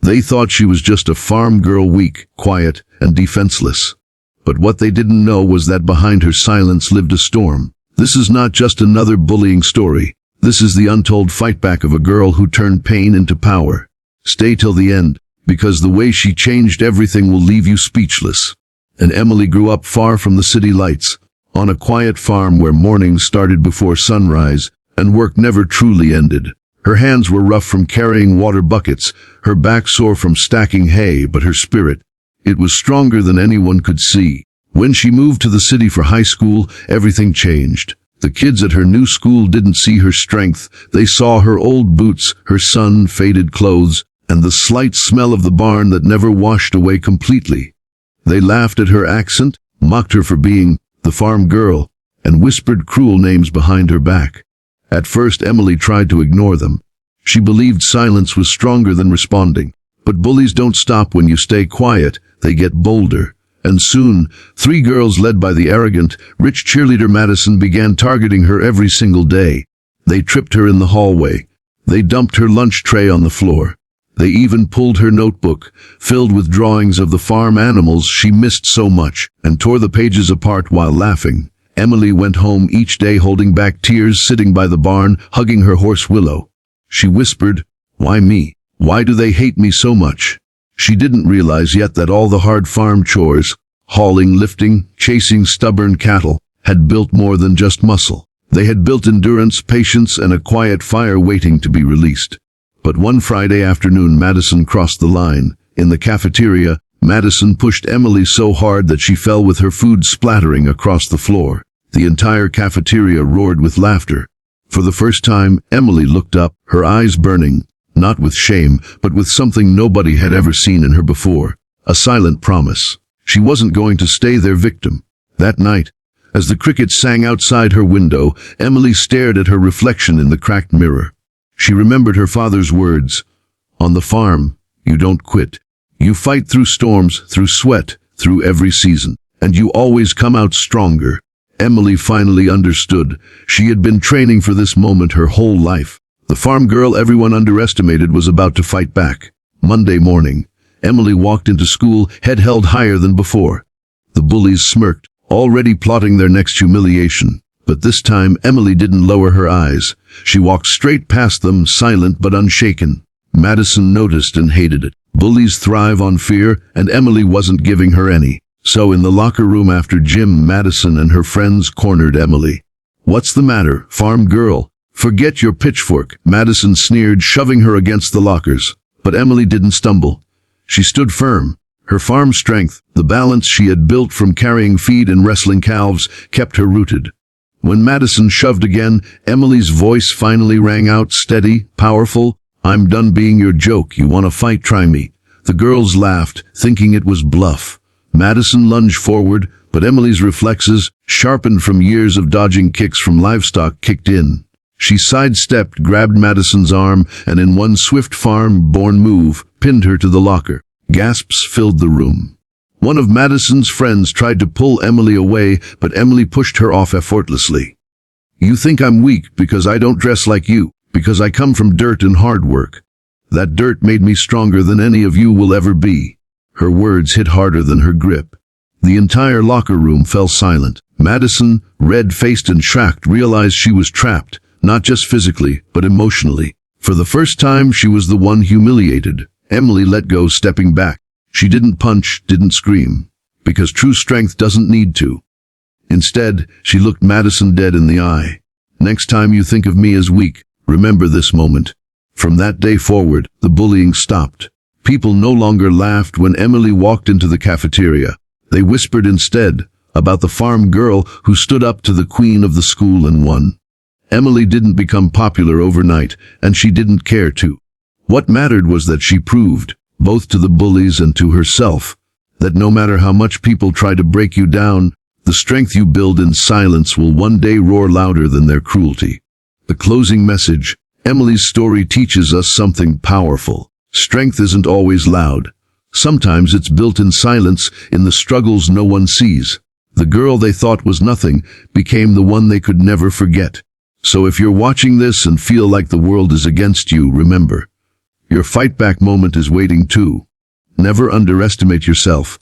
They thought she was just a farm girl, weak, quiet, and defenseless. But what they didn't know was that behind her silence lived a storm. This is not just another bullying story. This is the untold fightback of a girl who turned pain into power. Stay till the end, because the way she changed everything will leave you speechless. And Emily grew up far from the city lights, on a quiet farm where mornings started before sunrise, and work never truly ended. Her hands were rough from carrying water buckets, her back sore from stacking hay, but her spirit, it was stronger than anyone could see. When she moved to the city for high school, everything changed. The kids at her new school didn't see her strength. They saw her old boots, her sun-faded clothes, and the slight smell of the barn that never washed away completely. They laughed at her accent, mocked her for being the farm girl, and whispered cruel names behind her back. At first, Emily tried to ignore them. She believed silence was stronger than responding. But bullies don't stop when you stay quiet. They get bolder. And soon, 3 girls led by the arrogant, rich cheerleader Madison began targeting her every single day. They tripped her in the hallway. They dumped her lunch tray on the floor. They even pulled her notebook, filled with drawings of the farm animals she missed so much, and tore the pages apart while laughing. Emily went home each day holding back tears, sitting by the barn, hugging her horse Willow. She whispered, "Why me? Why do they hate me so much?" She didn't realize yet that all the hard farm chores, hauling, lifting, chasing stubborn cattle, had built more than just muscle. They had built endurance, patience, and a quiet fire waiting to be released. But one Friday afternoon, Madison crossed the line. In the cafeteria, Madison pushed Emily so hard that she fell with her food splattering across the floor. The entire cafeteria roared with laughter. For the first time, Emily looked up, her eyes burning, not with shame, but with something nobody had ever seen in her before. A silent promise. She wasn't going to stay their victim. That night, as the crickets sang outside her window, Emily stared at her reflection in the cracked mirror. She remembered her father's words, "On the farm, you don't quit. You fight through storms, through sweat, through every season, and you always come out stronger." Emily finally understood. She had been training for this moment her whole life. The farm girl everyone underestimated was about to fight back. Monday morning, Emily walked into school, head held higher than before. The bullies smirked, already plotting their next humiliation. But this time, Emily didn't lower her eyes. She walked straight past them, silent but unshaken. Madison noticed and hated it. Bullies thrive on fear, and Emily wasn't giving her any. So in the locker room after gym, Madison and her friends cornered Emily. "What's the matter, farm girl? Forget your pitchfork," Madison sneered, shoving her against the lockers. But Emily didn't stumble. She stood firm. Her farm strength, the balance she had built from carrying feed and wrestling calves, kept her rooted. When Madison shoved again, Emily's voice finally rang out, steady, powerful. "I'm done being your joke. You want to fight? Try me." The girls laughed, thinking it was bluff. Madison lunged forward, but Emily's reflexes, sharpened from years of dodging kicks from livestock, kicked in. She sidestepped, grabbed Madison's arm, and in one swift farm-born move, pinned her to the locker. Gasps filled the room. One of Madison's friends tried to pull Emily away, but Emily pushed her off effortlessly. "You think I'm weak because I don't dress like you, because I come from dirt and hard work. That dirt made me stronger than any of you will ever be." Her words hit harder than her grip. The entire locker room fell silent. Madison, red-faced and shocked, realized she was trapped, not just physically, but emotionally. For the first time, she was the one humiliated. Emily let go, stepping back. She didn't punch, didn't scream, because true strength doesn't need to. Instead, she looked Madison dead in the eye. "Next time you think of me as weak, remember this moment." From that day forward, the bullying stopped. People no longer laughed when Emily walked into the cafeteria. They whispered instead about the farm girl who stood up to the queen of the school and won. Emily didn't become popular overnight, and she didn't care to. What mattered was that she proved, both to the bullies and to herself, that no matter how much people try to break you down, the strength you build in silence will one day roar louder than their cruelty. The closing message: Emily's story teaches us something powerful. Strength isn't always loud. Sometimes it's built in silence, in the struggles no one sees. The girl they thought was nothing became the one they could never forget. So if you're watching this and feel like the world is against you, remember, Your fight back moment is waiting too. Never underestimate yourself.